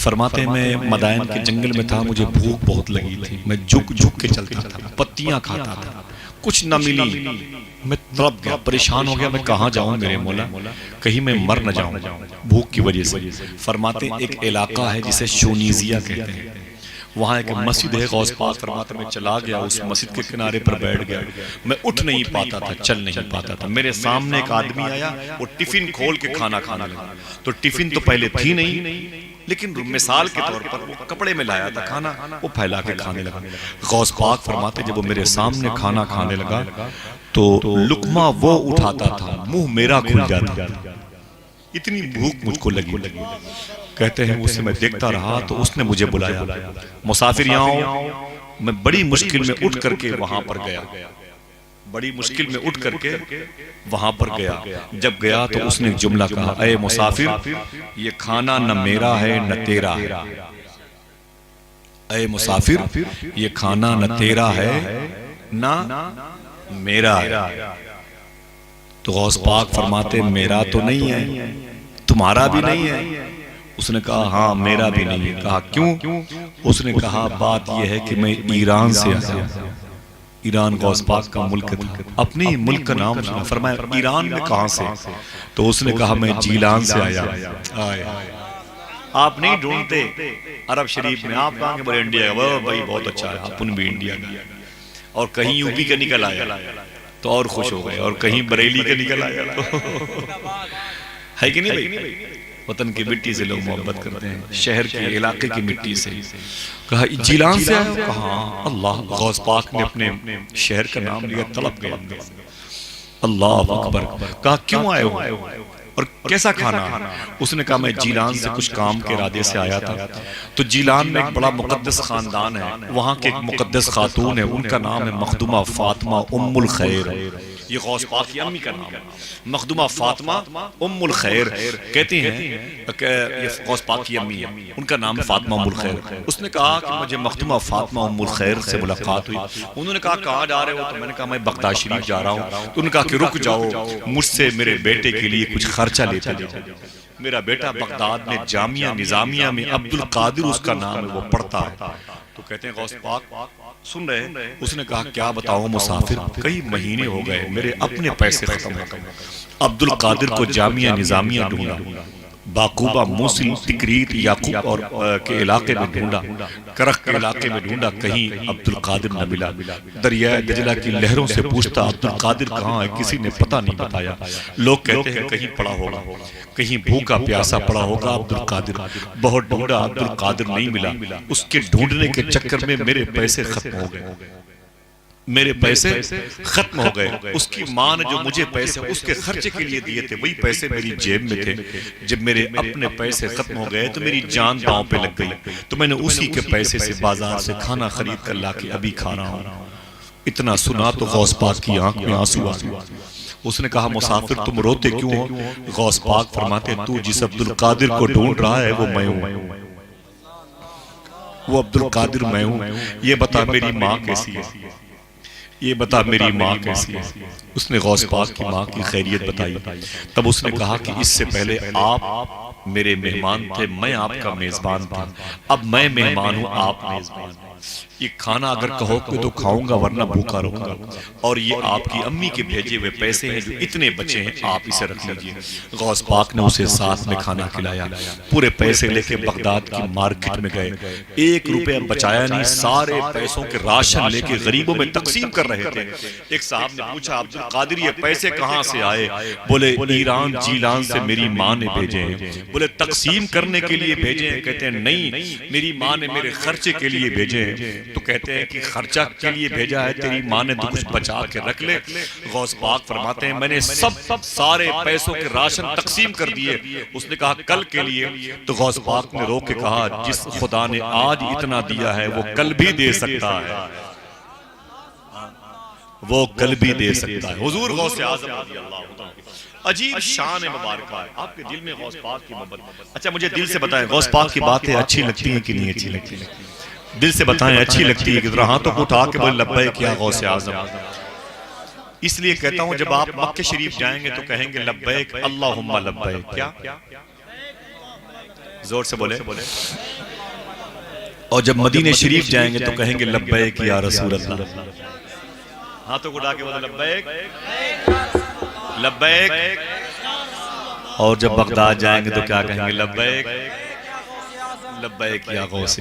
فرماتے ہیں میں مدائن کے جنگل میں تھا، مجھے بھوک بہت لگی تھی، میں جھک جھک کے چلتا تھا، پتیاں کھاتا تھا، کچھ نہ ملی، میں تڑپ گیا، پریشان ہو گیا، میں کہاں جاؤں میرے مولا، کہیں میں مر نہ جاؤں بھوک کی وجہ سے۔ فرماتے ہیں ایک علاقہ ہے جسے شونیزیہ کہتے ہیں، وہاں ایک مسجد ہے، غوث پاک فرماتے میں چلا گیا، اس مسجد کے کنارے پر بیٹھ گیا، میں اٹھ نہیں پاتا تھا، چل نہیں پاتا تھا، میرے سامنے ایک آدمی آیا، وہ ٹفن کھول کے کھانا کھانے لگا، تو ٹفن تو پہلے تھی نہیں، لیکن مثال کے طور پر وہ کپڑے میں لایا تھا کھانا، وہ پھیلا کے کھانے لگا۔ غوث پاک فرماتے جب وہ میرے سامنے کھانا کھانے لگا تو لقمہ وہ اٹھاتا تھا منہ میرا کھل جاتا، اتنی بھوک مجھ کو لگی۔ کہتے ہیں اسے میں دیکھتا رہا تو اس نے مجھے بلایا، مسافر یہاں ہو، میں بڑی مشکل میں اٹھ کر کے وہاں پر گیا، بڑی مشکل میں اٹھ کر کے وہاں پر گیا، جب گیا تو اس نے ایک جملہ کہا، اے مسافر یہ کھانا نہ میرا ہے نہ تیرا ہے، اے مسافر یہ کھانا نہ تیرا ہے نہ میرا ہے۔ تو غوث پاک فرماتے میرا تو نہیں ہے، تمہارا بھی نہیں ہے؟ اس نے کہا ہاں میرا بھی نہیں ہے۔ کہا کیوں؟ اس نے کہا بات یہ ہے کہ میں ایران سے آیا، ایران غوث پاک کا ملک تھا، اپنی ملک کا نام سنا، فرمایا ایران میں کہاں سے؟ تو اس نے کہا میں جیلان سے آیا۔ آپ نہیں ڈھونڈتے عرب شریف میں، آپ کہاں کہ بولے انڈیا کا، وہ بھائی بہت اچھا ہے، اپن بھی انڈیا کا، اور کہیں یو پی کا نکل آیا تو اور خوش ہو گئے، اور کہیں بریلی کا نکل آیا تو ہے کہ نہیں بھائی؟ وطن کی مٹی سے لوگ محبت کرتے ہیں، شہر کے علاقے کی مٹی سے۔ کہا جیلان سے آئے؟ کہا اللہ، غوث پاک نے اپنے شہر کا نام لیا، طلب گیا، اللہ اکبر۔ کہا کیوں آئے ہو اور کیسا کھانا؟ اس نے کہا میں جیلان سے کچھ کام کے ارادے سے آیا تھا، تو جیلان میں ایک بڑا مقدس خاندان ہے، وہاں کے ایک مقدس خاتون ہے، ان کا نام ہے مخدومہ فاطمہ ام الخیر، یہ غوث پاک کی امی کا نام ہے، مخدومہ فاطمہ ام الخیر کہتے ہیں، یہ غوث پاک کی امی ہے، ان کا نام فاطمہ ام الخیر۔ اس نے کہا کہ مجھے مخدومہ فاطمہ ام الخیر سے ملاقات ہوئی، انہوں نے کہا کہاں جا رہے ہو؟ تو میں نے کہا میں بغداد شریف جا رہا ہوں۔ تو انہوں نے کہا کہ رک جاؤ، مجھ سے میرے بیٹے کے لیے کچھ خرچہ لیتے جاؤ، میرا بیٹا بغداد میں جامعہ نظامیہ میں عبدالقادر اس کا نام ہے، وہ پڑھتا ہے۔ تو کہتے ہیں غوث پاک سن رہے، اس نے کہا کیا بتاؤں مسافر، کئی مہینے ہو گئے، میرے اپنے پیسے ختم ہو گئے، عبدالقادر کو جامعہ نظامیہ ڈھونڈا، باقوبہ، موصل، تکریت، یعقوب اور کے علاقے میں ڈھونڈا، کرخ کے علاقے میں ڈھونڈا، کہیں عبدالقادر نہ ملا، دریائے دجلہ کی لہروں سے پوچھتا عبدالقادر کہاں ہے، کسی نے پتہ نہیں بتایا، لوگ کہتے ہیں کہیں پڑا ہوگا، کہیں بھوکا پیاسا پڑا ہوگا عبدالقادر، بہت ڈھونڈا عبدالقادر نہیں ملا، اس کے ڈھونڈنے کے چکر میں میرے پیسے ختم ہو گئے، میرے پیسے ختم ہو گئے، اس کی ماں نے جو مجھے پیسے اس کے خرچے کے لیے دیے تھے، وہی پیسے میری جیب میں تھے، جب میرے اپنے پیسے ختم ہو گئے تو میری جان داؤں پہ لگ گئی، تو میں نے اسی کے پیسے سے بازار سے کھانا خرید کر لا کے ابھی کھا رہا ہوں۔ اتنا سنا تو غوث پاک کی آنکھ میں آنسو آ گئے، اس نے کہا مسافر تم روتے کیوں ہو؟ غوث پاک فرماتے تو جس عبدالقادر کو ڈھونڈ رہا ہے وہ میں ہوں، وہ عبدالقادر میں ہوں، یہ بتا میری ماں کیسی ہے، یہ بتا میری ماں کیسی ہے؟ اس نے غوث پاک کی ماں کی خیریت بتائی، تب اس نے کہا کہ اس سے پہلے آپ میرے مہمان تھے، میں آپ کا میزبان تھا، اب میں مہمان ہوں، آپ میزبان ہیں، یہ کھانا اگر کہو کہ تو کھاؤں گا ورنہ بھوکا رہوں گا، اور یہ آپ کی امی کے بھیجے ہوئے پیسے ہیں جو اتنے بچے ہیں، آپ اسے رکھ لیجئے۔ غوث پاک نے اسے ساتھ میں کھانا کھلایا، پورے پیسے لے کے بغداد کی مارکٹ میں گئے، 1 روپیہ بچایا نہیں، سارے پیسوں کے راشن لے کے غریبوں میں تقسیم کر رہے تھے۔ ایک صاحب نے پوچھا عبدالقادر یہ پیسے کہاں سے آئے؟ بولے ایران جیلان سے میری ماں نے بھیجے ہیں۔ بولے تقسیم کرنے کے لیے بھیجے ہیں؟ کہتے ہیں نہیں، میری ماں نے میرے خرچے کے لیے بھیجے ہیں۔ تو کہتے ہیں کہ خرچہ کے لیے بھیجا ہے، تیری ماں نے تو کچھ بچا کے رکھ لے۔ غوث پاک فرماتے ہیں میں نے سارے پیسوں کے راشن تقسیم کر دیے۔ اس نے کہا کل کے لیے؟ تو غوث پاک نے رو کے کہا جس خدا نے آج اتنا دیا ہے وہ کل بھی دے سکتا ہے، وہ کل بھی دے سکتا ہے۔ حضور غوث اعظم رضی اللہ عنہ، عجیب شان مبارکہ ہے، آپ کے دل میں غوث پاک کی محبت۔ اچھا مجھے دل سے بتائیں غوث پاک کی باتیں اچھی لگتی ہیں کہ نہیں اچھی لگتی ہیں؟ دل سے بتائیں اچھی لگتی ہے کہ ذرا ہاتھوں کو اٹھا کے بولے لبیک یا غوث اعظم۔ اس لیے کہتا ہوں جب آپ مکہ شریف جائیں گے تو کہیں گے لبیک اللہم لبیک، کیا زور سے بولے. اور جب مدینہ شریف جائیں گے تو کہیں گے لبیک یا رسول اللہ. ہاتھوں کو اٹھا کے بولے لبیک لبیک. اور جب بغداد جائیں گے تو کیا کہیں گے؟ لبیک لبیک یا غوث.